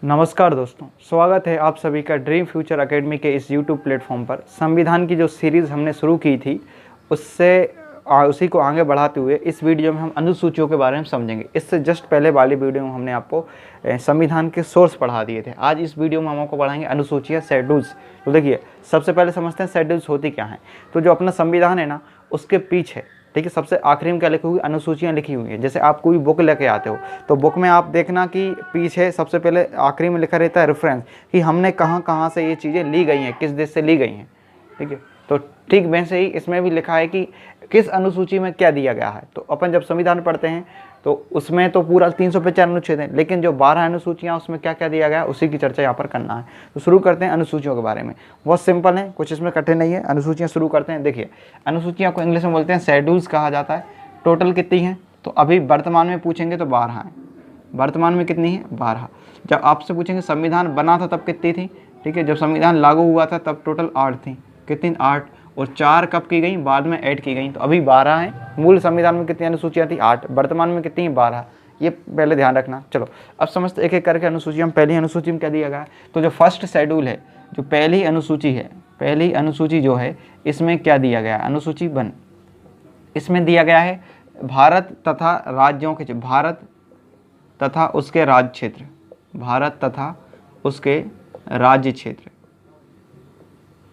नमस्कार दोस्तों, स्वागत है आप सभी का ड्रीम फ्यूचर एकेडमी के इस यूट्यूब प्लेटफॉर्म पर। संविधान की जो सीरीज़ हमने शुरू की थी उसी को आगे बढ़ाते हुए इस वीडियो में हम अनुसूचियों के बारे में समझेंगे। इससे जस्ट पहले वाली वीडियो में हमने आपको संविधान के सोर्स पढ़ा दिए थे। आज इस वीडियो में हम आपको पढ़ाएंगे अनुसूचियाँ, शेड्यूल्स। तो देखिए, सबसे पहले समझते हैं शेड्यूल्स होती क्या हैं। तो जो अपना संविधान है ना, उसके पीछे ठीक है सबसे आखिरी में क्या लिखी हुई, अनुसूचियाँ लिखी हुई हैं। जैसे आप कोई बुक लेके आते हो तो बुक में आप देखना कि पीछे सबसे पहले आखिरी में लिखा रहता है रेफरेंस, कि हमने कहाँ कहाँ से ये चीज़ें ली गई हैं, किस देश से ली गई हैं। ठीक है, तो ठीक वैसे ही इसमें भी लिखा है कि किस अनुसूची में क्या दिया गया है। तो अपन जब संविधान पढ़ते हैं तो उसमें तो पूरा 355 अनुच्छेद हैं, लेकिन जो 12 अनुसूचियाँ उसमें क्या क्या दिया गया है उसी की चर्चा यहाँ पर करना है। तो शुरू करते हैं अनुसूचियों के बारे में। बहुत सिंपल है, कुछ इसमें कठिन नहीं है। अनुसूचियाँ शुरू करते हैं। देखिए, अनुसूचियाँ को इंग्लिश में बोलते हैं शेड्यूल्स कहा जाता है। टोटल कितनी हैं, तो अभी वर्तमान में पूछेंगे तो 12 हैं। वर्तमान में कितनी है, 12। जब आपसे पूछेंगे संविधान बना था तब कितनी थी, ठीक है, जब संविधान लागू हुआ था तब टोटल 8 थी। कितनी, 8, और 4 कब की गई, बाद में ऐड की गई, तो अभी 12 हैं। मूल संविधान में कितनी अनुसूचियाँ थी, 8। वर्तमान में कितनी है, 12। ये पहले ध्यान रखना। चलो अब समझते एक एक करके अनुसूची। हम पहली अनुसूची में क्या दिया गया है, तो जो फर्स्ट शेड्यूल है, जो पहली अनुसूची है, पहली अनुसूची जो है इसमें क्या दिया गया है, अनुसूची 1, इसमें दिया गया है भारत तथा राज्यों के, भारत तथा उसके राज्य क्षेत्र, भारत तथा उसके राज्य क्षेत्र,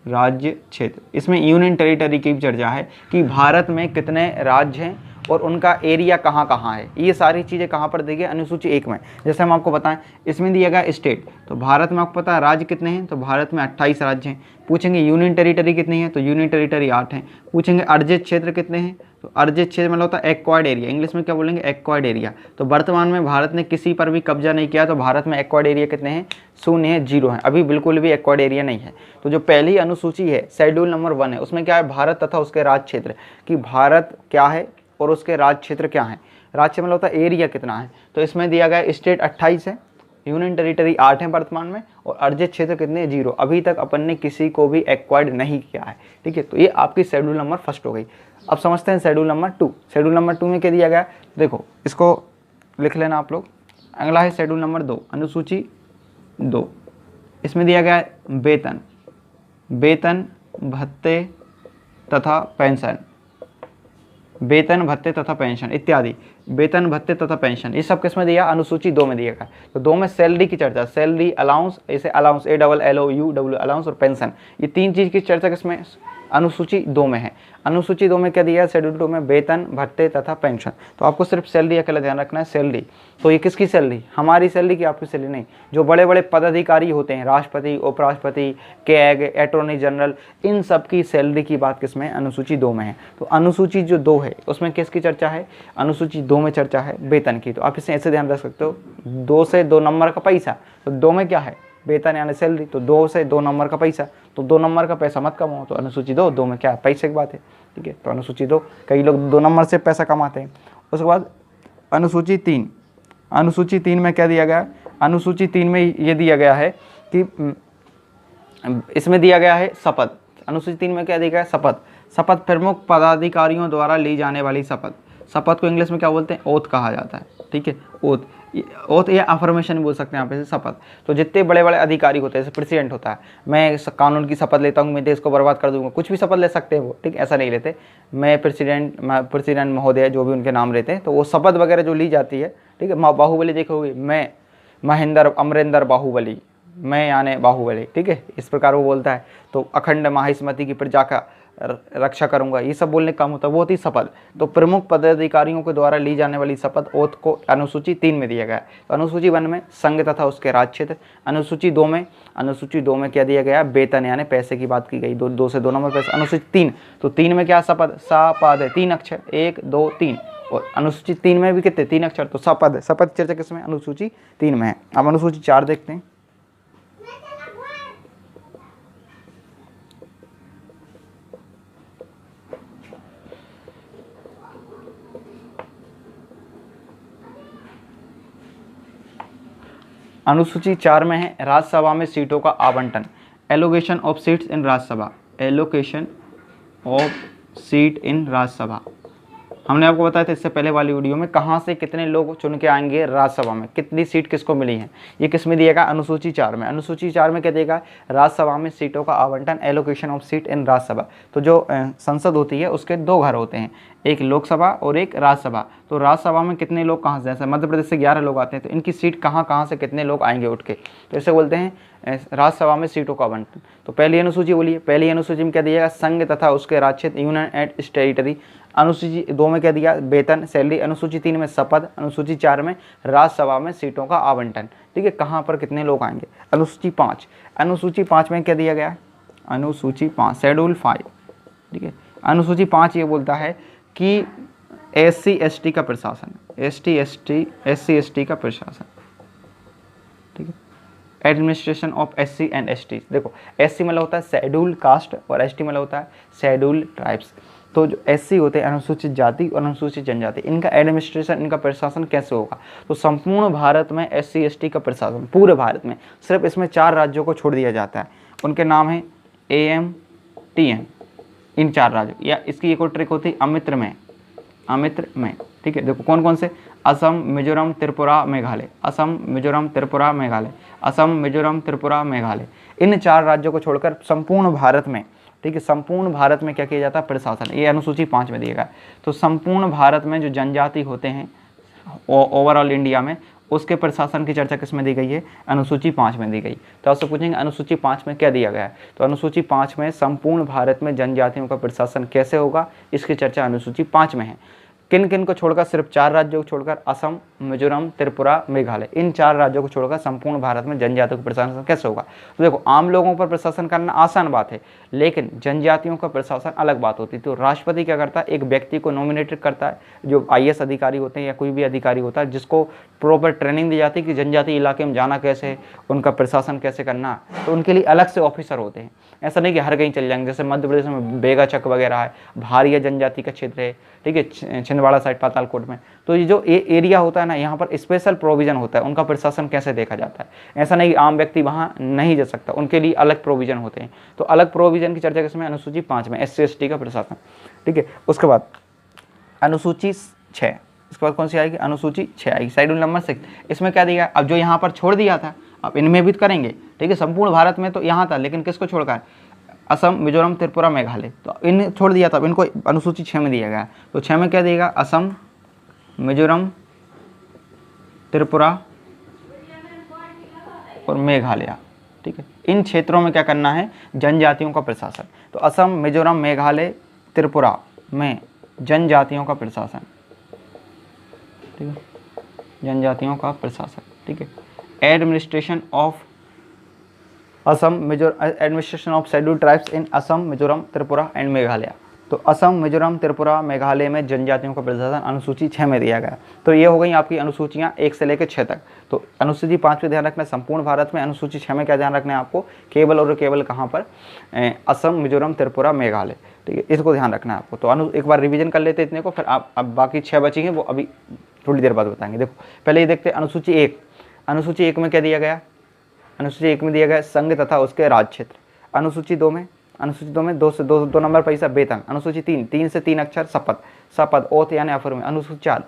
राज्य क्षेत्र। इसमें यूनियन टेरिटरी की भी चर्चा है कि भारत में कितने राज्य हैं और उनका एरिया कहाँ कहाँ है। ये सारी चीज़ें कहाँ पर दी गई, अनुसूची 1 में। जैसे हम आपको बताएं, इसमें दिया गया स्टेट, तो भारत में आपको पता है राज्य कितने हैं, तो भारत में 28 राज्य हैं। पूछेंगे यूनियन टेरिटरी कितनी है, तो यूनियन टेरिटरी 8 हैं। पूछेंगे अर्जित क्षेत्र कितने हैं, तो अर्जित क्षेत्र मतलब होता है एक्वायर्ड एरिया, इंग्लिश में क्या बोलेंगे, एक्वायर्ड एरिया। तो वर्तमान में भारत ने किसी पर भी कब्जा नहीं किया, तो भारत में एक्वायर्ड एरिया कितने हैं, 0 है, 0 है, अभी बिल्कुल भी एक्वायर्ड एरिया नहीं है। तो जो पहली अनुसूची है शेड्यूल नंबर 1 है, उसमें क्या है, भारत तथा उसके राज्य क्षेत्र, कि भारत क्या है और उसके राज्य क्षेत्र क्या है। राज्य क्षेत्र मतलब होता है एरिया कितना है। तो इसमें दिया गया स्टेट 28 है, यूनियन टेरिटरी 8 है वर्तमान में, और अर्जित क्षेत्र कितने, 0। अभी तक अपन ने किसी को भी एक्वायर्ड नहीं किया है। ठीक है, तो ये आपकी शेड्यूल नंबर 1 हो गई। अब समझते हैं शेड्यूल नंबर 2। शेड्यूल नंबर 2 में क्या दिया गया, देखो इसको लिख लेना आप लोग। अगला है शेड्यूल नंबर 2, अनुसूची 2। इसमें दिया गया है वेतन, वेतन भत्ते तथा पेंशन, वेतन भत्ते तथा पेंशन इत्यादि, वेतन भत्ते तथा पेंशन, ये सब किसमें दिया, अनुसूची 2 में दिया गया। तो 2 में सैलरी की चर्चा, सैलरी, अलाउंस, ऐसे अलाउंस ALLOUW अलाउंस, और पेंशन, ये 3 चीज़ की चर्चा किसमें, अनुसूची 2 में है। अनुसूची 2 में क्या दिया है, शेड्यूल 2 में वेतन भत्ते तथा पेंशन। तो आपको सिर्फ सैलरी अकेला ध्यान रखना है, सैलरी। तो ये किसकी सैलरी, हमारी सैलरी की, आपकी सैलरी नहीं। जो बड़े बड़े पदाधिकारी होते हैं, राष्ट्रपति, उपराष्ट्रपति, कैग, अटॉर्नी जनरल, इन सब की सैलरी की बात किसमें, अनुसूची 2 में है। तो अनुसूची जो 2 है उसमें किसकी चर्चा है, अनुसूची 2 में चर्चा है वेतन की। तो आप इसे ऐसे ध्यान रख सकते हो, 2 से 2 नंबर का पैसा, तो 2 में क्या है, वेतन यानी सैलरी, तो 2 से 2 नंबर का पैसा, तो 2 नंबर का पैसा मत कमाओ, तो अनुसूची 2 में क्या है, पैसे की बात है। ठीक है, तो अनुसूची 2, कई लोग 2 नंबर से पैसा कमाते हैं। उसके बाद अनुसूची 3, अनुसूची 3 में क्या दिया गया, अनुसूची 3 में ये दिया गया है कि इसमें दिया गया है शपथ। अनुसूची 3 में क्या दिया गया है, शपथ। शपथ प्रमुख पदाधिकारियों द्वारा ली जाने वाली शपथ। शपथ को इंग्लिश में क्या बोलते हैं, ओथ कहा जाता है। ठीक है, ओथ, ओथ या अफर्मेशन बोल सकते हैं यहाँ पे, शपथ। तो जितने बड़े बड़े अधिकारी होते हैं, जैसे प्रेसिडेंट होता है, मैं कानून की शपथ लेता हूँ, मैं देश को बर्बाद कर दूंगा, कुछ भी शपथ ले सकते हैं वो, ठीक, ऐसा नहीं लेते। मैं प्रेसिडेंट महोदय, जो भी उनके नाम रहते हैं, तो वो शपथ वगैरह जो ली जाती है, ठीक है। बाहुबली देखोगे, मैं महेंद्र अमरेंद्र बाहुबली, मैं यानी बाहुबली, ठीक है, इस प्रकार वो बोलता है। तो अखंड माहिष्मति की प्रजा का रक्षा करूंगा, ये सब बोलने का काम होता है, वो होती शपथ। तो प्रमुख पदाधिकारियों के द्वारा ली जाने वाली शपथ, ओथ को अनुसूची 3 में दिया गया है। तो अनुसूची 1 में संघ तथा उसके राज्य क्षेत्र, अनुसूची 2 में क्या दिया गया, वेतन यानी पैसे की बात की गई, 2 से 2 नंबर पैसा। अनुसूची 3, तो 3 में क्या, शपथ, सा पद है, 3 अक्षर, 1 2 3, और अनुसूची 3 में भी कितने, 3 अक्षर, तो शपथ है। शपथ चर्चा किसमें, अनुसूची 3 में है। अब अनुसूची 4 देखते हैं। अनुसूची 4 में है राज्यसभा में सीटों का आवंटन, allocation of seats in Rajya Sabha, allocation of seat in Rajya Sabha. हमने आपको बताया था इससे पहले वाली वीडियो में कहाँ से कितने लोग चुन के आएंगे राज्यसभा में, कितनी सीट किसको मिली है। ये किस में दिएगा, अनुसूची 4 में। अनुसूची 4 में क्या देगा, राज्यसभा में सीटों का आवंटन, allocation of seat in Rajya Sabha. तो जो संसद होती है उसके 2 घर होते हैं, एक लोकसभा और एक राज्यसभा। तो राज्यसभा में कितने लोग कहाँ से, जैसे मध्य प्रदेश से 11 लोग आते हैं, तो इनकी सीट कहाँ से कितने लोग आएंगे उठ के, तो इसे बोलते हैं राज्यसभा में सीटों का आवंटन। तो पहली अनुसूची बोलिए, पहली अनुसूची में क्या दिएगा, संघ तथा उसके राज्य क्षेत्र, यूनियन एंड टेरिटरी। अनुसूची 2 में क्या दिया, वेतन, सैलरी। अनुसूची 3 में शपथ। अनुसूची 4 में राज्यसभा में सीटों का आवंटन। ठीक है, कहाँ पर कितने लोग आएंगे। अनुसूची 5, अनुसूची 5 में क्या दिया गया, अनुसूची 5 शेड्यूल 5। ठीक है, अनुसूची 5 ये बोलता है कि SC/ST का प्रशासन, SC/ST का प्रशासन। ठीक है, administration of SC and ST। देखो SC मतलब होता है शेड्यूल कास्ट और ST मतलब होता है शेड्यूल ट्राइब्स। तो जो SC होते हैं अनुसूचित जाति और अनुसूचित जनजाति, इनका एडमिनिस्ट्रेशन, इनका प्रशासन कैसे होगा, तो संपूर्ण भारत में SC/ST का प्रशासन, पूरे भारत में सिर्फ इसमें 4 राज्यों को छोड़ दिया जाता है। उनके नाम है AM, TM, इन 4 राज्यों। या इसकी एक और ट्रिक होती है अमित्र में, अमित्र में। ठीक है, देखो कौन कौन से, असम, मिजोरम, त्रिपुरा, मेघालय। असम, मिजोरम, त्रिपुरा, मेघालय। असम, मिजोरम, त्रिपुरा, मेघालय। इन 4 राज्यों को छोड़कर संपूर्ण भारत में, ठीक है, संपूर्ण भारत में क्या किया जाता है, प्रशासन। ये अनुसूची 5 में दिएगा। तो संपूर्ण भारत में जो जनजाति होते हैं ओवरऑल इंडिया में, उसके प्रशासन की चर्चा किस में दी गई है, अनुसूची 5 में दी गई। तो आपसे पूछेंगे अनुसूची 5 में क्या दिया गया है, तो अनुसूची 5 में संपूर्ण भारत में जनजातियों का प्रशासन कैसे होगा, इसकी चर्चा अनुसूची 5 में है। किन किन को छोड़कर, सिर्फ 4 राज्यों को छोड़कर, असम, मिजोरम, त्रिपुरा, मेघालय, इन 4 राज्यों को छोड़कर संपूर्ण भारत में जनजातियों का प्रशासन कैसे होगा। तो देखो आम लोगों पर प्रशासन करना आसान बात है, लेकिन जनजातियों का प्रशासन अलग बात होती है। तो राष्ट्रपति क्या करता है, एक व्यक्ति को नॉमिनेटेड करता है, जो IAS अधिकारी होते हैं या कोई भी अधिकारी होता है, जिसको प्रॉपर ट्रेनिंग दी जाती है कि जनजाति इलाके में जाना कैसे है, उनका प्रशासन कैसे करना। तो उनके लिए अलग से ऑफिसर होते हैं। ऐसा नहीं कि हर कहीं चल जाएंगे, जैसे मध्य प्रदेश में बेगा चक वगैरह है, भारिया जनजाति का क्षेत्र है, ठीक है, छिंदवाड़ा साइड पातालकोट में। तो ये जो एरिया होता है ना, यहाँ पर स्पेशल प्रोविजन होता है, उनका प्रशासन कैसे देखा जाता है। ऐसा नहीं कि आम व्यक्ति वहाँ नहीं जा सकता, उनके लिए अलग प्रोविजन होते हैं। तो अलग प्रोविजन की चर्चा किसमें, अनुसूची 5 में, SC/ST का प्रशासन। ठीक है, उसके बाद अनुसूची 6, इसके बाद कौन सी आएगी, अनुसूची 6 आएगी, शेड्यूल नंबर 6। इसमें क्या दिया, अब जो यहाँ पर छोड़ दिया था, अब इनमें भी करेंगे। ठीक है, संपूर्ण भारत में तो यहाँ था, लेकिन किसको छोड़कर, असम, मिजोरम, त्रिपुरा, मेघालय, तो इन छोड़ दिया था, इनको अनुसूची 6 में दिया गया। तो 6 में क्या देगा, असम, मिजोरम, त्रिपुरा और मेघालय। ठीक है, इन क्षेत्रों में क्या करना है, जनजातियों का प्रशासन। तो असम, मिजोरम, मेघालय, त्रिपुरा में जनजातियों का प्रशासन। ठीक है, जनजातियों का प्रशासन। ठीक है, administration of Assam, Mizoram, administration of scheduled tribes in Assam, Mizoram, Tripura and Meghalaya. तो असम, मिजोरम, त्रिपुरा, मेघालय में जनजातियों का प्रशासन अनुसूची 6 में दिया गया। तो ये हो गई आपकी अनुसूचियाँ 1 से लेकर 6 तक। तो अनुसूची 5 पे ध्यान रखना है संपूर्ण भारत में, अनुसूची 6 में क्या ध्यान रखना है आपको, केवल और केवल कहाँ पर, असम, मिजोरम, त्रिपुरा, मेघालय। ठीक है, इसको ध्यान रखना है आपको। तो एक बार रिविजन कर लेते इतने को, फिर आप अब बाकी 6 बची हैं वो अभी थोड़ी देर बाद बताएंगे। देखो पहले ये देखते हैं अनुसूची 1। अनुसूची 1 में क्या दिया गया, अनुसूची 1 में दिया गया संघ तथा उसके राज्य क्षेत्र। अनुसूची 2 में, अनुसूची 2 में 2 से 2 नंबर पैसा वेतन। अनुसूची 3 से 3 अक्षर शपथ, शपथ ओथ यानी अफर्म। अनुसूची 4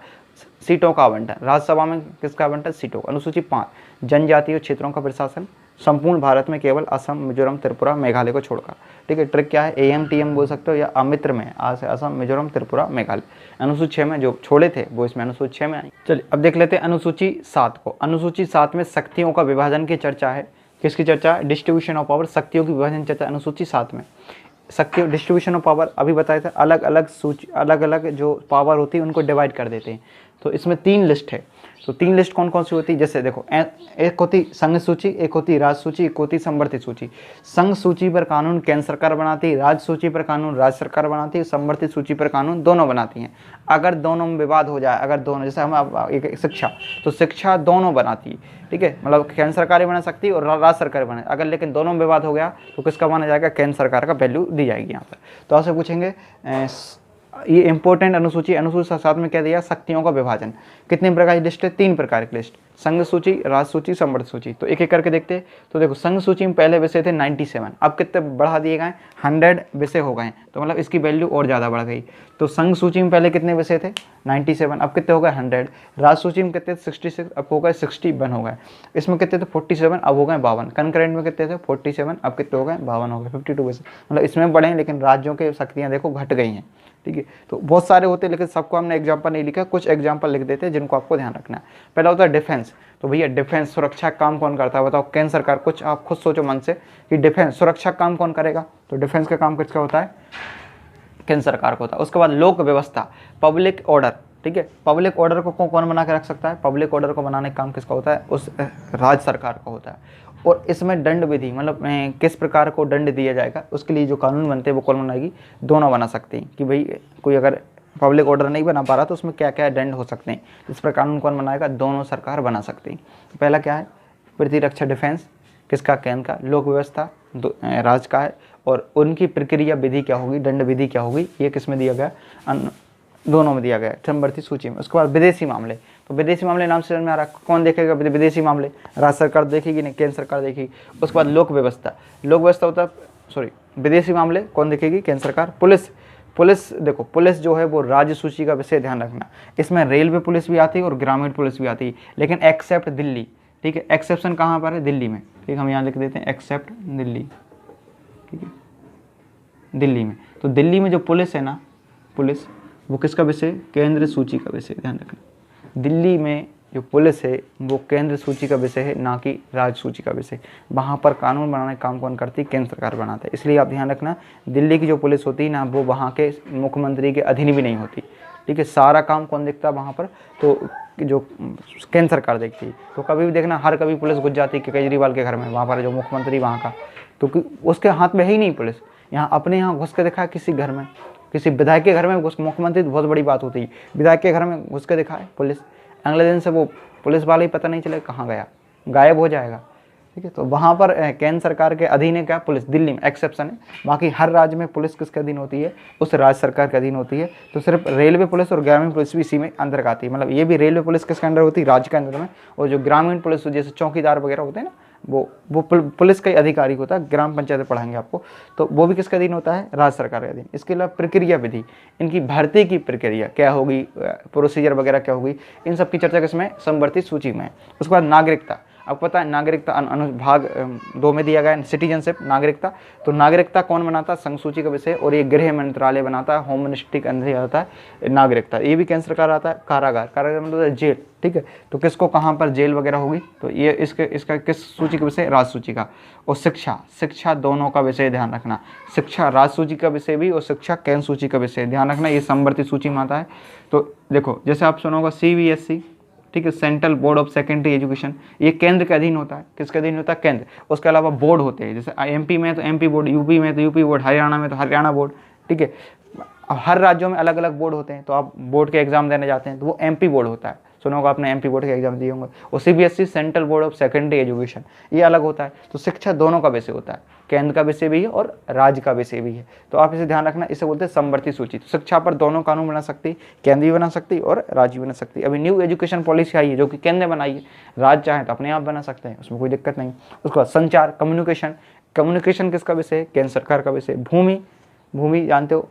सीटों का आवंटन, राज्यसभा में किसका आवंटन, सीटों। अनुसूची 5 जनजातीय क्षेत्रों का प्रशासन, संपूर्ण भारत में केवल असम, मिजोरम, त्रिपुरा, मेघालय को छोड़कर। ठीक है, ट्रिक क्या है, AM, TM बोल सकते हो या अमित्र में, आज से असम, मिजोरम, त्रिपुरा, मेघालय। अनुसूची 6 में जो छोड़े थे वो इसमें अनुसूची 6 में आई। चलिए अब देख लेते हैं अनुसूची 7 को। अनुसूची 7 में शक्तियों का विभाजन की चर्चा है। किसकी चर्चा, डिस्ट्रीब्यूशन ऑफ पावर, शक्तियों की विभाजन चर्चा अनुसूची 7 में। शक्ति, डिस्ट्रीब्यूशन ऑफ पावर अभी बताया था, अलग अलग सूची, अलग अलग जो पावर होती है उनको डिवाइड कर देते हैं। तो इसमें 3 लिस्ट है। तो 3 लिस्ट कौन कौन सी होती है, जैसे देखो एक होती संघ सूची, एक होती राज्य सूची, एक होती संवर्धित सूची। संघ सूची पर कानून केंद्र सरकार बनाती है, राज्य सूची पर कानून राज्य सरकार बनाती है, संवर्धित सूची पर कानून दोनों बनाती हैं। अगर दोनों में विवाद हो जाए, अगर दोनों, जैसे हम एक शिक्षा, तो शिक्षा दोनों बनाती है। ठीक है, मतलब केंद्र सरकार बना सकती है और राज्य सरकार बना, अगर लेकिन दोनों में विवाद हो गया तो किसका माना जाएगा, केंद्र सरकार का वैल्यू दी जाएगी यहाँ पर। तो आपसे पूछेंगे ये इंपॉर्टेंट अनुसूची, अनुसूची साथ में क्या दिया, शक्तियों का विभाजन। कितने प्रकार की लिस्ट है, 3 प्रकार की लिस्ट, संघ सूची, राज सूची, समवर्ती सूची। तो एक एक करके देखते हैं। तो देखो संघ सूची में पहले विषय थे 97, अब कितने बढ़ा दिए गए, 100 विषय हो गए, तो मतलब इसकी वैल्यू और ज़्यादा बढ़ गई। तो संघ सूची में पहले कितने विषय थे, 97, अब कितने हो गए 100। राज सूची में कितने 66, अब हो गए 61 हो गए। इसमें कितने थे 47, अब हो गए 52। कंकरेंट में कितने थे 47, अब कितने हो गए 52 हो गए, 52 विषय। मतलब इसमें बढ़े, लेकिन राज्यों के शक्तियाँ देखो घट गई हैं। ठीक है, तो बहुत सारे होते हैं, लेकिन सबको हमने एग्जाम्पल नहीं लिखा, कुछ एग्जाम्पल लिख देते हैं जिनको आपको ध्यान रखना है। पहला होता है डिफेंस। तो भैया डिफेंस सुरक्षा काम कौन करता है, बताओ, केंद्र सरकार। कुछ आप खुद सोचो मन से कि डिफेंस सुरक्षा काम कौन करेगा, तो डिफेंस का काम किसका होता है, केंद्र सरकार को होता है। उसके बाद लोक व्यवस्था, पब्लिक ऑर्डर। ठीक है, पब्लिक ऑर्डर को कौन बना के रख सकता है, पब्लिक ऑर्डर को बनाने का काम किसका होता है, उस राज्य सरकार का होता है। और इसमें दंड विधि, मतलब किस प्रकार को दंड दिया जाएगा, उसके लिए जो कानून बनते हैं वो कौन बनाएगी, दोनों बना सकते हैं। कि भाई कोई अगर पब्लिक ऑर्डर नहीं बना पा रहा तो उसमें क्या क्या दंड हो सकते हैं, इस पर कानून कौन बनाएगा, दोनों सरकार बना सकती है। तो पहला क्या है, प्रतिरक्षा डिफेंस किसका, केंद्र का। लोक व्यवस्था राज्य का है, और उनकी प्रक्रिया विधि क्या होगी, दंड विधि क्या होगी, ये किस में दिया गया, दोनों में दिया गया है, समवर्ती सूची में। उसके बाद विदेशी मामले। तो विदेशी मामले नाम से समझ में आ रहा है, कौन देखेगा विदेशी मामले, राज्य सरकार देखेगी नहीं, केंद्र सरकार देखेगी। उसके बाद लोक व्यवस्था, लोक व्यवस्था होता है, सॉरी, विदेशी मामले कौन देखेगी, केंद्र सरकार। पुलिस, पुलिस देखो, पुलिस जो है वो राज्य सूची का विषय, ध्यान रखना। इसमें रेलवे पुलिस भी आती है और ग्रामीण पुलिस भी आती है, लेकिन एक्सेप्ट दिल्ली। ठीक है, एक्सेप्शन कहाँ पर है, दिल्ली में। ठीक, हम यहाँ लिख देते हैं एक्सेप्ट दिल्ली। ठीक है, दिल्ली में। तो दिल्ली में जो पुलिस है ना, पुलिस वो किसका विषय, केंद्र सूची का विषय, ध्यान रखना। दिल्ली में जो पुलिस है वो केंद्र सूची का विषय है, ना कि राज्य सूची का विषय। वहाँ पर कानून बनाने का काम कौन करती है, केंद्र सरकार बनाता है। इसलिए आप ध्यान रखना, दिल्ली की जो पुलिस होती है ना, वो वहाँ के मुख्यमंत्री के अधीन भी नहीं होती। ठीक है, सारा काम कौन देखता है वहाँ पर, तो जो केंद्र सरकार देखती है। तो कभी भी देखना, हर कभी पुलिस घुस जाती है केजरीवाल के घर में, वहाँ पर जो मुख्यमंत्री वहाँ का, तो उसके हाथ में है ही नहीं पुलिस। यहाँ अपने यहाँ घुस के देखा है किसी घर में, किसी विधायक के घर में घुस, मुख्यमंत्री तो बहुत बड़ी बात होती है, विधायक के घर में घुस के देखा है पुलिस, अगले दिन से वो पुलिस वाले ही पता नहीं चले कहाँ गया, गायब हो जाएगा। ठीक है, तो वहाँ पर केंद्र सरकार के अधीन है क्या, पुलिस। दिल्ली में एक्सेप्शन है, बाकी हर राज्य में पुलिस किसके अधीन होती है, उस राज्य सरकार के अधीन होती है। तो सिर्फ रेलवे पुलिस और ग्रामीण पुलिस भी इसी में अंदर आती है। मतलब ये भी रेलवे पुलिस किसके अंदर होती है, राज्य के अंदर में। और जो ग्रामीण पुलिस जैसे चौकीदार वगैरह होते हैं ना, वो पुलिस का ही अधिकारी होता है, ग्राम पंचायत में पढ़ाएंगे आपको, तो वो भी किसके अधीन होता है, राज्य सरकार के अधीन। इसके अलावा प्रक्रिया विधि, इनकी भर्ती की प्रक्रिया क्या होगी, प्रोसीजर वगैरह क्या होगी, इन सब की चर्चा किसमें, समवर्ती सूची में। उसके बाद नागरिकता, आपको पता है नागरिकता अनुभाग 2 में दिया गया है, सिटीजनशिप, नागरिकता। तो नागरिकता कौन बनाता है, संघ सूची का विषय, और ये गृह मंत्रालय बनाता है, होम मिनिस्ट्री के अंदर आता है नागरिकता। ये भी केंद्र सरकार आता है। कारागार, कारागार मतलब जेल। ठीक है, तो किसको कहाँ पर जेल वगैरह होगी, तो ये इसका किस सूची का विषय, राज्य सूची का। और शिक्षा, शिक्षा दोनों का विषय, ध्यान रखना। शिक्षा राज्य सूची का विषय भी और शिक्षा केंद्र सूची का विषय, ध्यान रखना, ये समवर्ती सूची में आता है। तो देखो, जैसे आप सुना होगा CBSE, ठीक है, central board of secondary education, ये केंद्र के अधीन होता है। किसके अधीन होता है, केंद्र। उसके अलावा बोर्ड होते हैं, जैसे MP में तो MP बोर्ड, UP में तो UP बोर्ड, हरियाणा में तो हरियाणा बोर्ड। ठीक है, अब हर राज्यों में अलग अलग बोर्ड होते हैं, तो आप बोर्ड के एग्जाम देने जाते हैं तो वो MP बोर्ड होता है, सुना होगा आपने, MP बोर्ड के एग्जाम दिए होंगे। और CBSE central board of secondary education, ये अलग होता है। तो शिक्षा दोनों का विषय होता है, केंद्र का विषय भी है और राज्य का विषय भी है। तो आप इसे ध्यान रखना, इसे बोलते हैं समवर्ती सूची। तो शिक्षा पर दोनों कानून बना सकती, केंद्र भी बना सकती और राज्य भी बना सकती। अभी न्यू एजुकेशन पॉलिसी आई है जो कि केंद्र ने बनाई है, राज्य चाहे तो अपने आप बना सकते हैं, उसमें कोई दिक्कत नहीं। उसके बाद संचार, कम्युनिकेशन, कम्युनिकेशन किसका विषय है, केंद्र सरकार का विषय। भूमि, भूमि जानते हो,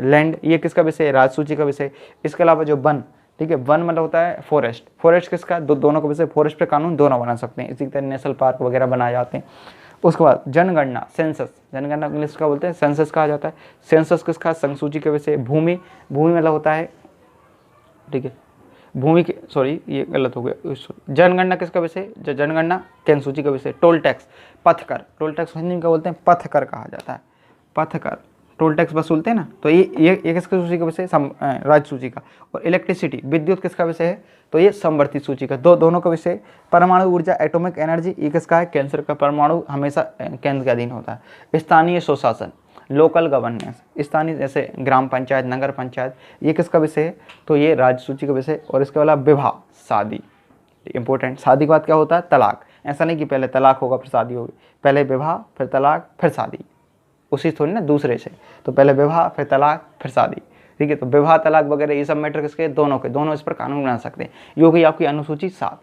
लैंड, ये किसका विषय है, राज्य सूची का विषय। इसके अलावा जो वन, ठीक है, वन मतलब होता है फॉरेस्ट, फॉरेस्ट किसका, दोनों का विषय। फॉरेस्ट पे कानून दोनों बना सकते हैं, इसी तरह नेशनल पार्क वगैरह बनाए जाते हैं। उसके बाद जनगणना, सेंसस, जनगणना इंग्लिश का बोलते हैं सेंसस कहा जाता है। सेंसस किसका, संघ सूची के विषय। भूमि, भूमि मतलब होता है, ठीक है, भूमि के, सॉरी ये गलत हो गया, जनगणना किसका विषय, जनगणना केंद्र सूची का विषय। टोल टैक्स, पथकर, टोल टैक्स हिंदी में क्या बोलते हैं, पथकर कहा जाता है, पथकर, टोल टैक्स वसूलते हैं ना, तो ये किसकी सूची का विषय, राज्य सूची का। और इलेक्ट्रिसिटी, विद्युत किसका विषय है, तो ये समवर्ती सूची का, दोनों का विषय। परमाणु ऊर्जा, एटॉमिक एनर्जी, ये किसका है, केंद्र का। परमाणु हमेशा केंद्र के अधीन होता है। स्थानीय सुशासन, लोकल गवर्नेंस, स्थानीय जैसे ग्राम पंचायत, नगर पंचायत, ये किसका विषय है, तो ये राज्य सूची का विषय। और इसके अलावा विवाह, शादी, इंपॉर्टेंट, शादी के बाद क्या होता है, तलाक। ऐसा नहीं कि पहले तलाक होगा फिर शादी होगी, पहले विवाह फिर तलाक फिर शादी, उसी थोड़ी ना दूसरे से, तो पहले विवाह फिर तलाक फिर शादी। ठीक है। तो विवाह तलाक वगैरह ये सब मैटर किसके, दोनों के, दोनों इस पर कानून बना सकते हैं। ये हो गई आपकी अनुसूची 7।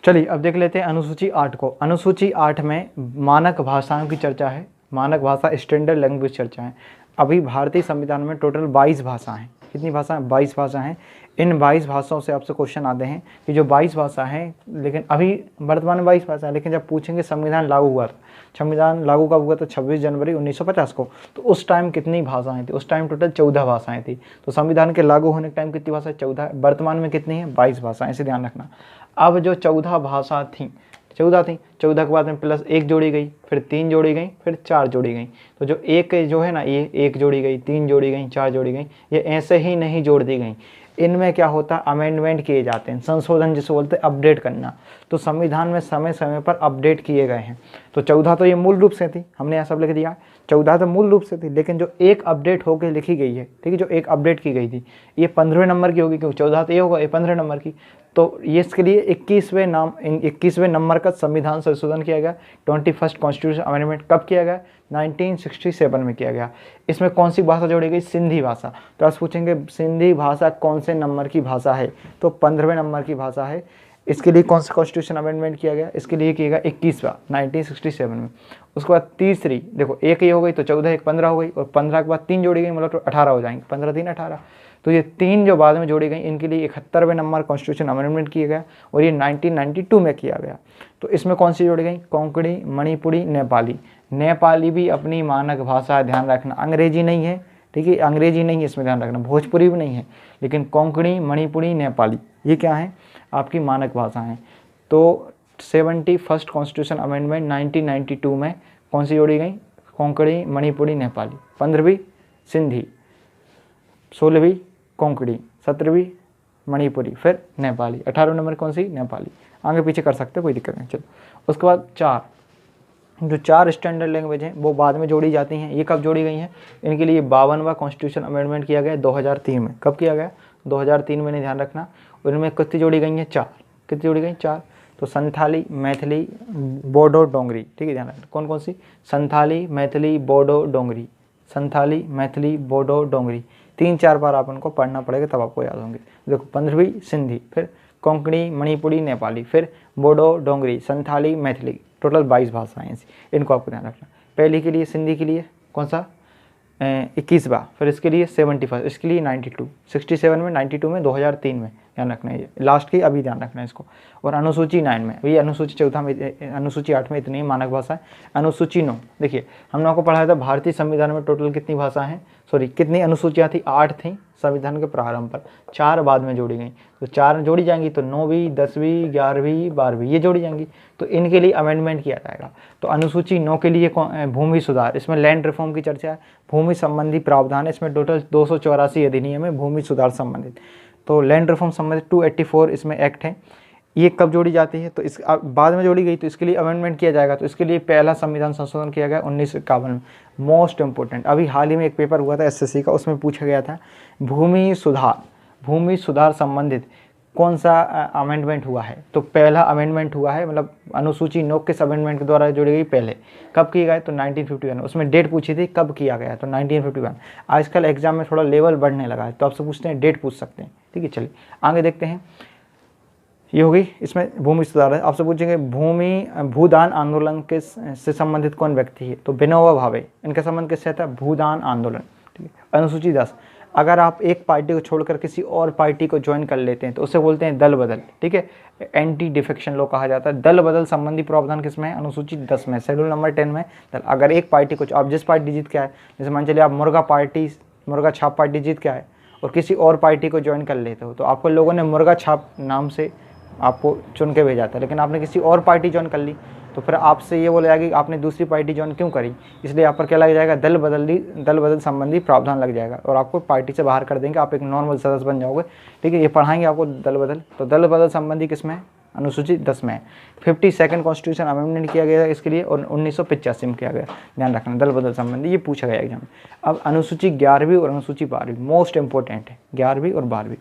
चलिए अब देख लेते हैं अनुसूची 8 को। अनुसूची 8 में मानक भाषाओं की चर्चा है, मानक भाषा स्टैंडर्ड लैंग्वेज चर्चा है। अभी भारतीय संविधान में टोटल 22 भाषा हैं। कितनी भाषा हैं, 22 भाषा हैं। इन 22 भाषाओं से आपसे क्वेश्चन आते हैं कि जो 22 भाषा हैं, लेकिन अभी वर्तमान में 22 भाषा है, लेकिन जब पूछेंगे संविधान लागू हुआ था, संविधान लागू कब हुआ था, 26 जनवरी 1950 को, तो उस टाइम कितनी भाषाएं थी, उस टाइम टोटल 14 भाषाएं थी। तो संविधान के लागू होने के टाइम कितनी भाषा, 14। वर्तमान में कितनी है, 22 भाषाएं, इसे ध्यान रखना। अब जो 14 भाषा थी, 14 थी, 14 के बाद में प्लस 1 जोड़ी गई, फिर 3 जोड़ी गई, फिर 4 जोड़ी गई। तो जो एक जो है ना, ये 1 जोड़ी गई, 3 जोड़ी गई, 4 जोड़ी गई, ये ऐसे ही नहीं जोड़ दी गई। इनमें क्या होता है, अमेंडमेंट किए जाते हैं, संशोधन जिसे बोलते हैं अपडेट करना। तो संविधान में समय समय पर अपडेट किए गए हैं। तो 14 तो ये मूल रूप से थी, हमने यहाँ सब लिख दिया, 14 तो मूल रूप से थी, लेकिन जो एक अपडेट होकर लिखी गई है, ठीक है, जो एक अपडेट की गई थी, ये 15वें नंबर की होगी, क्योंकि 14 तो ये होगा, ये 15 नंबर की। तो ये इसके लिए 21वें नंबर का संविधान संशोधन किया गया। 21st कॉन्स्टिट्यूशन अमेंडमेंट कब किया गया, 1967 में किया गया। इसमें कौन सी भाषा जोड़ी गई, सिंधी भाषा। तो आप पूछेंगे सिंधी भाषा कौन से नंबर की भाषा है, तो 15वें नंबर की भाषा है। इसके लिए कौन सा कॉन्स्टिट्यूशन अमेंडमेंट किया गया, इसके लिए किया गया 21वां 1967 में। उसके बाद तीसरी, देखो एक ये हो गई, तो 14 एक 15 हो गई, और 15 के बाद 3 जोड़ी गई, मतलब तो 18 हो जाएंगे, 15 3 18। तो ये 3 जो बाद में जोड़ी गई, इनके लिए 71वें नंबर कॉन्स्टिट्यूशन अमेंडमेंट किया गया, और ये 1992 में किया गया। तो इसमें कौन सी जोड़ी गई, कोंकणी, मणिपुरी, नेपाली। नेपाली भी अपनी मानक भाषा, ध्यान रखना, अंग्रेजी नहीं है, ठीक है, अंग्रेजी नहीं है, इसमें ध्यान रखना, भोजपुरी भी नहीं है, लेकिन कोंकणी, मणिपुरी, नेपाली, ये क्या है, आपकी मानक भाषा हैं। तो 71st कॉन्स्टिट्यूशन अमेंडमेंट 1992 में कौन सी जोड़ी गई, कोंकणी, मणिपुरी, नेपाली। 15वीं सिंधी, 16वीं कोंकणी, 17वीं मणिपुरी, फिर नेपाली। 18वें नंबर कौन सी, नेपाली। आगे पीछे कर सकते, कोई दिक्कत नहीं। चलो उसके बाद 4, जो 4 स्टैंडर्ड लैंग्वेज हैं वो बाद में जोड़ी जाती हैं। ये कब जोड़ी गई हैं, इनके लिए 52वां कॉन्स्टिट्यूशन अमेंडमेंट किया गया 2003 में। कब किया गया, 2003 में, ध्यान रखना। उनमें कितनी जोड़ी गई हैं, 4। कितनी जोड़ी गई, 4। तो संथाली, मैथिली, बोडो, डोंगरी, ठीक है, ध्यान रखना। कौन कौन सी, संथाली, मैथिली, बोडो, डोंगरी, संथाली, मैथिली, बोडो, डोंगरी। 3-4 बार आप उनको पढ़ना पड़ेगा, तब आपको याद होंगे। देखो 15वीं सिंधी, फिर कोंकणी, मणिपुरी, नेपाली, फिर बोडो, डोंगरी, संथाली, मैथिली, टोटल 22 भाषाएं ऐसी, इनको आपको ध्यान रखना। पहली के लिए सिंधी के लिए कौन सा, 21वां, फिर इसके लिए 71, इसके लिए 92, 67 में, 92 में, 2003 में, ध्यान रखना है। ये लास्ट की अभी ध्यान रखना है इसको। और अनुसूची 9 में, ये अनुसूची 14 में, अनुसूची 8 में इतनी मानक भाषा है। अनुसूची 9, देखिए हमने आपको पढ़ाया था भारतीय संविधान में टोटल कितनी भाषा है, सॉरी कितनी अनुसूचियाँ थी, 8 थी संविधान के प्रारंभ पर, 4 बाद में जोड़ी गई। तो 4 जोड़ी जाएंगी तो 9वीं, 10वीं, 11वीं, 12वीं ये जोड़ी जाएंगी। तो इनके लिए अमेंडमेंट किया जाएगा। तो अनुसूची 9 के लिए भूमि सुधार, इसमें लैंड रिफॉर्म की चर्चा है, भूमि संबंधी प्रावधान, इसमें टोटल 284 अधिनियम है भूमि सुधार संबंधित। तो लैंड रिफॉर्म संबंधित 284 इसमें एक्ट है। ये कब जोड़ी जाती है, तो इस बाद में जोड़ी गई, तो इसके लिए अमेंडमेंट किया जाएगा। तो इसके लिए पहला संविधान संशोधन किया गया 1951 में। मोस्ट इंपोर्टेंट, अभी हाल ही में एक पेपर हुआ था एसएससी का, उसमें पूछा गया था भूमि सुधार संबंधित कौन सा अमेंडमेंट हुआ है। तो पहला अमेंडमेंट हुआ है, मतलब अनुसूची 9 किस अमेंडमेंट के द्वारा जोड़ी गई, पहले कब किया गया, तो 1951। उसमें डेट पूछी थी कब किया गया, तो 1951। आजकल एग्जाम में थोड़ा लेवल बढ़ने लगा है, तो आपसे पूछते हैं डेट पूछ सकते हैं, ठीक है। चलिए आगे देखते हैं। ये होगी, इसमें भूमि सुधार है। आपसे पूछेंगे भूदान आंदोलन के से संबंधित कौन व्यक्ति है, तो विनोबा भावे। इनका संबंध किससे था, भूदान आंदोलन, ठीक है। अनुसूची 10, अगर आप एक पार्टी को छोड़कर किसी और पार्टी को ज्वाइन कर लेते हैं तो उसे बोलते हैं दल बदल, ठीक है। एंटी डिफेक्शन लॉ कहा जाता है। दल बदल संबंधी प्रावधान किसमें है, अनुसूची 10 में, शेड्यूल नंबर 10 में। अगर एक पार्टी को, आप जिस पार्टी जीत के आए, जैसे मान चलिए आप मुर्गा छाप पार्टी जीत के आए और किसी और पार्टी को ज्वाइन कर लेते हो, तो आपको लोगों ने मुर्गा छाप नाम से आपको चुन के भेजा था, लेकिन आपने किसी और पार्टी ज्वाइन कर ली, तो फिर आपसे ये बोला जाएगा कि आपने दूसरी पार्टी ज्वाइन क्यों करी। इसलिए यहाँ पर क्या लग जाएगा, दल बदल संबंधी प्रावधान लग जाएगा, और आपको पार्टी से बाहर कर देंगे, आप एक नॉर्मल सदस्य बन जाओगे, ठीक है। ये पढ़ाएंगे आपको दल बदल। तो दल बदल संबंधी किसमें है, अनुसूची 10 में है। 52nd कॉन्स्टिट्यूशन अमेंडमेंट किया गया इसके लिए, और 1985 में किया गया, ध्यान रखना, दल बदल संबंधी ये पूछा गया एग्जाम में। अब अनुसूची 11वीं और अनुसूची 12वीं मोस्ट इंपॉर्टेंट है, 11वीं और 12वीं।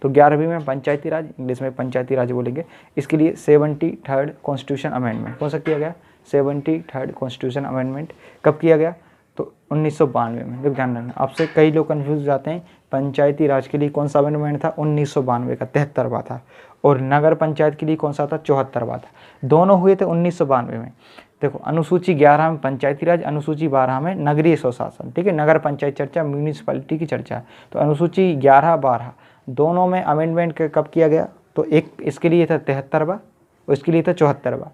तो 11वीं में पंचायती राज, इंग्लिश में पंचायती राज बोलेंगे। इसके लिए 73rd कॉन्स्टिट्यूशन अमेंडमेंट कौन सा किया गया, 73rd कॉन्स्टिट्यूशन अमेंडमेंट कब किया गया, तो 1992 में। देखो ध्यान रखना, आपसे कई लोग कन्फ्यूज हो जाते हैं। पंचायती राज के लिए कौन सा अमेंडमेंट था? 1992 का 73वां था। और नगर पंचायत के लिए कौन सा था? 74वां था। दोनों हुए थे 1992 में। देखो अनुसूची 11 में पंचायती राज, अनुसूची 12 में नगरीय स्वशासन। ठीक है, नगर पंचायत चर्चा, म्यूनिसिपैलिटी की चर्चा है। तो अनुसूची 11-12 दोनों में अमेंडमेंट कब किया गया? तो एक इसके लिए था 73वां और इसके लिए था 74वां।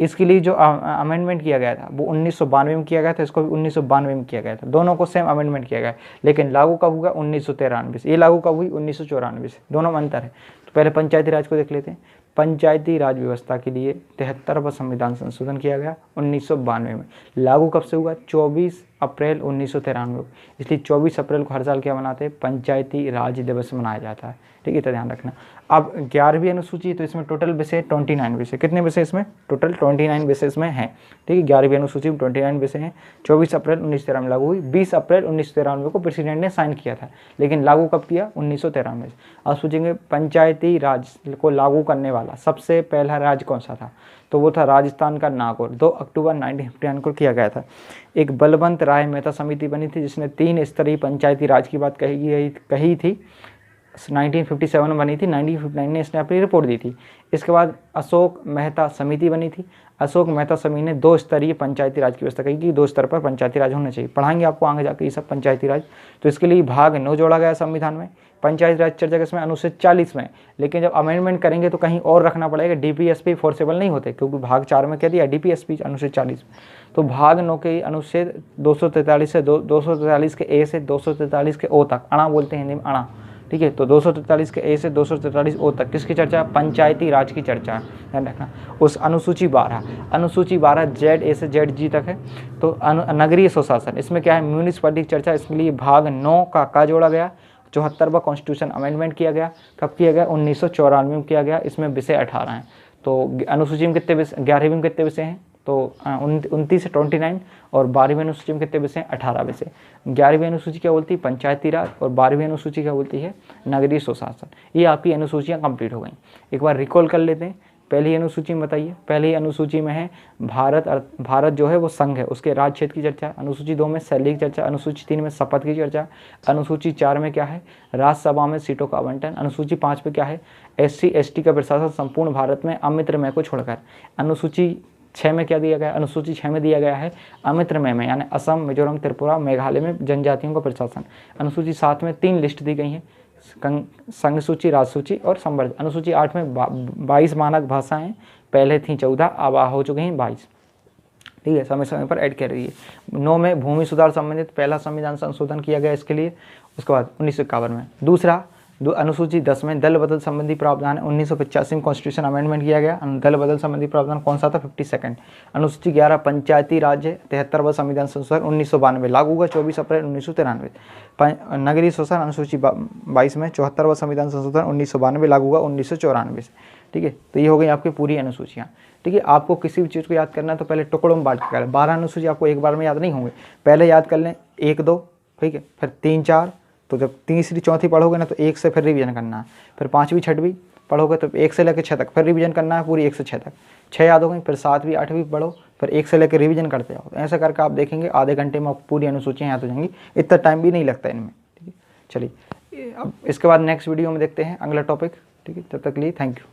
इसके लिए जो अमेंडमेंट किया गया था वो 1992 में किया गया था, इसको भी 1992 में किया गया था। दोनों को सेम अमेंडमेंट किया गया, लेकिन लागू कब हुआ? 1993 से। ये लागू कब हुई? 1994 से। दोनों में अंतर है। तो पहले पंचायती राज को देख लेते हैं। पंचायती राज व्यवस्था के लिए 73वां संविधान संशोधन किया गया 1992 में। लागू कब से हुआ? 24 अप्रैल 1993 को। इसलिए 24 अप्रैल को हर साल क्या मनाते हैं? पंचायती राज दिवस मनाया जाता है। ठीक है, तो ध्यान रखना। अब 11वीं अनुसूची, तो इसमें टोटल विषय 29 विषय। कितने विषय इसमें? टोटल 29 विषय इसमें हैं। ठीक है, 11वीं अनुसूची में 29 विषय हैं। 24 अप्रैल 1993 में लागू हुई। 20 अप्रैल 1993 को प्रेसिडेंट ने साइन किया था, लेकिन लागू कब किया? 1993 से। अब सोचेंगे पंचायती राज को लागू करने वाला सबसे पहला राज्य कौन सा था? तो वो था राजस्थान का नागौर। 2 अक्टूबर 1959 को किया गया था। एक बलवंत राय मेहता समिति बनी थी, जिसने 3 स्तरीय पंचायती राज की बात कही थी। 1957 में बनी थी, 1959 ने इसने अपनी रिपोर्ट दी थी। इसके बाद अशोक मेहता समिति बनी थी। अशोक मेहता समिति ने 2 स्तरीय पंचायती राज की व्यवस्था कही कि 2 स्तर पर पंचायती राज होना चाहिए। पढ़ाएंगे आपको आगे जाकर ये सब पंचायती राज। तो इसके लिए भाग 9 जोड़ा गया संविधान में। पंचायती राज चर्चा इसमें अनुच्छेद 40 में, लेकिन जब अमेंडमेंट करेंगे तो कहीं और रखना पड़ेगा। डीपीएसपी फोर्सेबल नहीं होते, क्योंकि भाग 4 में कह दिया डीपीएसपी अनुच्छेद 40 में। तो भाग 9 के अनुच्छेद 243 से 243 के ए से 243 के ओ तक, अणा बोलते हैं हिंदी में, अणा। ठीक है, तो 243 के ए से 243 ओ तक किसकी चर्चा? पंचायती राज की चर्चा, ध्यान रखना। उस अनुसूची 12 जेड ए से जेड जी तक है। तो नगरीय स्वशासन, इसमें क्या है? म्यूनिसिपैलिटी की चर्चा। इसके लिए भाग 9 का जोड़ा गया। 74वां कॉन्स्टिट्यूशन अमेंडमेंट किया गया। कब किया गया? 1994 में किया गया। इसमें विषय 18 हैं। तो अनुसूची में कितने विषय? 11वीं में कितने विषय हैं? तो 29 से 29। और 12वीं अनुसूची में कितने विषय हैं? 18 विषय। 11वीं अनुसूची क्या बोलती है? पंचायती राज। और 12वीं अनुसूची क्या बोलती है? नगरीय स्वशासन। ये आपकी अनुसूचियाँ कंप्लीट हो गई। एक बार रिकॉल कर लेते हैं। पहली अनुसूची में बताइए। पहली अनुसूची में है भारत जो है वो संघ है, उसके राज्य क्षेत्र की चर्चा। अनुसूची 2 में शैली की चर्चा। अनुसूची 3 में शपथ की चर्चा। अनुसूची 4 में क्या है? राज्यसभा में सीटों का आवंटन। अनुसूची 5 में क्या है? SC ST का प्रशासन संपूर्ण भारत में अमित्रमय को छोड़कर। अनुसूची 6 में क्या दिया गया? अनुसूची 6 में दिया गया है अमित्रमय में, यानी असम, मिजोरम, त्रिपुरा, मेघालय में जनजातियों का प्रशासन। अनुसूची 7 में 3 लिस्ट दी गई हैं, संघ सूची, राज सूची और संवर्ग। अनुसूची 8 में 22 मानक भाषाएं, पहले थी 14, अब हो चुके हैं 22। ठीक है, समय समय पर ऐड कर रही है। 9 में भूमि सुधार संबंधित पहला संविधान संशोधन किया गया इसके लिए। उसके बाद 1951 में दूसरा। अनुसूची 10 में दल बदल संबंधी प्रावधान। 1985 में कॉन्स्टिट्यूशन अमेंडमेंट किया गया। दल बदल संबंधी प्रावधान कौन सा था? 52। अनुसूची 11 पंचायती राज है। 73वां संविधान संशोधन 1992 लागू हुआ 24 अप्रैल 1993। नगरीय शासन अनुसूची 22 में 74वां संविधान संशोधन 1992 लागू हुआ 1994 से। ठीक है, तो ये हो गई आपकी पूरी अनुसूचियाँ। ठीक है, आपको किसी भी चीज़ को याद करना है तो पहले टुकड़ों में बांट के करें। 12 अनुसूची आपको एक बार में याद नहीं होंगे, पहले याद कर लें 1 2, ठीक है, फिर 3 4। तो जब तीसरी चौथी पढ़ोगे ना तो 1 से फिर रिवीजन करना है। फिर 5वीं 6वीं पढ़ोगे तो 1 से लेकर 6 तक फिर रिवीजन करना है पूरी 1 से 6 तक। 6 याद हो गई, फिर 7वीं 8वीं पढ़ो, फिर 1 से लेकर रिवीजन करते जाओ। तो ऐसा करके आप देखेंगे आधे घंटे में आपको पूरी अनुसूचियाँ याद हो जाएंगी। इतना टाइम भी नहीं लगता इनमें। ठीक है, चलिए अब इसके बाद नेक्स्ट वीडियो में देखते हैं अगला टॉपिक। ठीक है, तब तक के लिए थैंक यू।